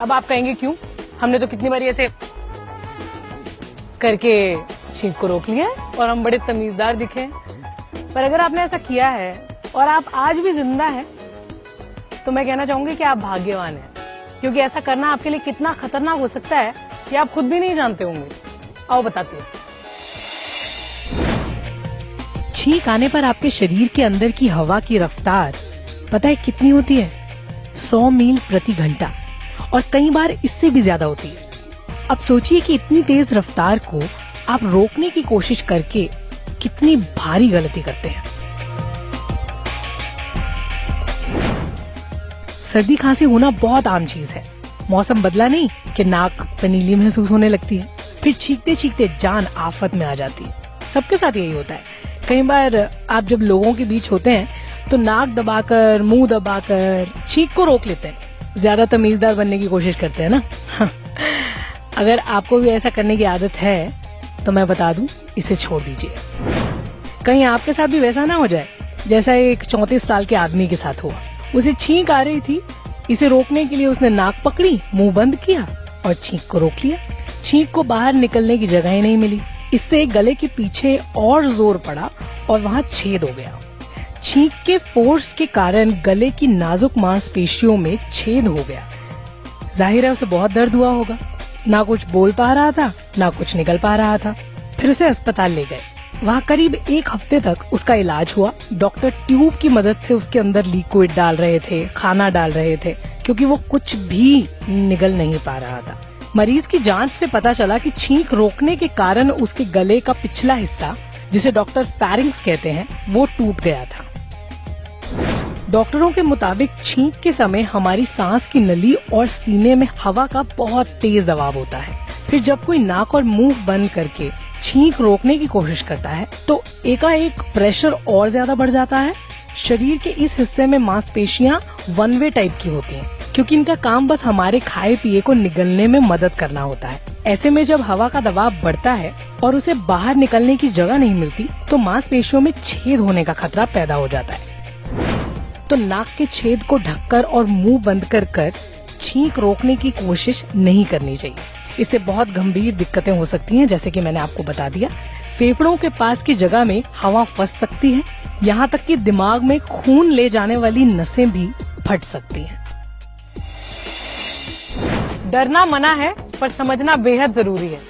अब आप कहेंगे क्यों? हमने तो कितनी बार ऐसे करके छींक को रोक लिया है और हम बड़े तमीजदार दिखे हैं। पर अगर आपने ऐसा किया है और आप आज भी जिंदा हैं, तो मैं कहना चाहूंगी कि आप भाग्यवान हैं, क्योंकि ऐसा करना आपके लिए कितना खतरनाक हो सकता है कि आप खुद भी नहीं जानते होंगे। आओ बताते हैं। छींक आने पर आपके शरीर के अंदर की हवा की रफ्तार पता है कितनी होती है? 100 मील प्रति घंटा, और कई बार इससे भी ज्यादा होती है। अब सोचिए कि इतनी तेज रफ्तार को आप रोकने की कोशिश करके कितनी भारी गलती करते हैं। सर्दी खांसी होना बहुत आम चीज है। मौसम बदला नहीं कि नाक पनीली महसूस होने लगती है, फिर चीखते चीखते जान आफत में आ जाती है। सबके साथ यही होता है। कई बार आप जब लोगों के बीच होते हैं तो नाक दबाकर, मुंह दबाकर छींक को रोक लेते हैं। ज्यादा तमीजदार बनने की कोशिश करते हैं ना। अगर आपको भी ऐसा करने की आदत है तो मैं बता दूं, इसे छोड़ दीजिए। कहीं आपके साथ भी वैसा ना हो जाए जैसा एक 34 साल के आदमी के साथ हुआ। उसे छींक आ रही थी, इसे रोकने के लिए उसने नाक पकड़ी, मुंह बंद किया और छींक को रोक लिया। छींक को बाहर निकलने की जगह ही नहीं मिली। इससे गले के पीछे और जोर पड़ा और वहाँ छेद हो गया। छींक के फोर्स के कारण गले की नाजुक मांसपेशियों में छेद हो गया। जाहिर है उसे बहुत दर्द हुआ होगा। ना कुछ बोल पा रहा था, ना कुछ निकल पा रहा था। फिर उसे अस्पताल ले गए। वहाँ करीब 1 हफ्ते तक उसका इलाज हुआ। डॉक्टर ट्यूब की मदद से उसके अंदर लिक्विड डाल रहे थे, खाना डाल रहे थे, क्योंकि वो कुछ भी निगल नहीं पा रहा था। मरीज की जांच से पता चला कि छींक रोकने के कारण उसके गले का पिछला हिस्सा, जिसे डॉक्टर फेरिंग्स कहते हैं, वो टूट गया था। डॉक्टरों के मुताबिक छींक के समय हमारी सांस की नली और सीने में हवा का बहुत तेज दबाव होता है। फिर जब कोई नाक और मुंह बंद करके छींक रोकने की कोशिश करता है तो एकाएक प्रेशर और ज्यादा बढ़ जाता है। शरीर के इस हिस्से में मांसपेशियां वन वे टाइप की होती हैं, क्योंकि इनका काम बस हमारे खाए पिए को निगलने में मदद करना होता है। ऐसे में जब हवा का दबाव बढ़ता है और उसे बाहर निकलने की जगह नहीं मिलती तो मांसपेशियों में छेद होने का खतरा पैदा हो जाता है। तो नाक के छेद को ढककर और मुंह बंद कर छींक रोकने की कोशिश नहीं करनी चाहिए। इससे बहुत गंभीर दिक्कतें हो सकती हैं, जैसे कि मैंने आपको बता दिया। फेफड़ों के पास की जगह में हवा फंस सकती है, यहाँ तक कि दिमाग में खून ले जाने वाली नसें भी फट सकती हैं। डरना मना है, पर समझना बेहद जरूरी है।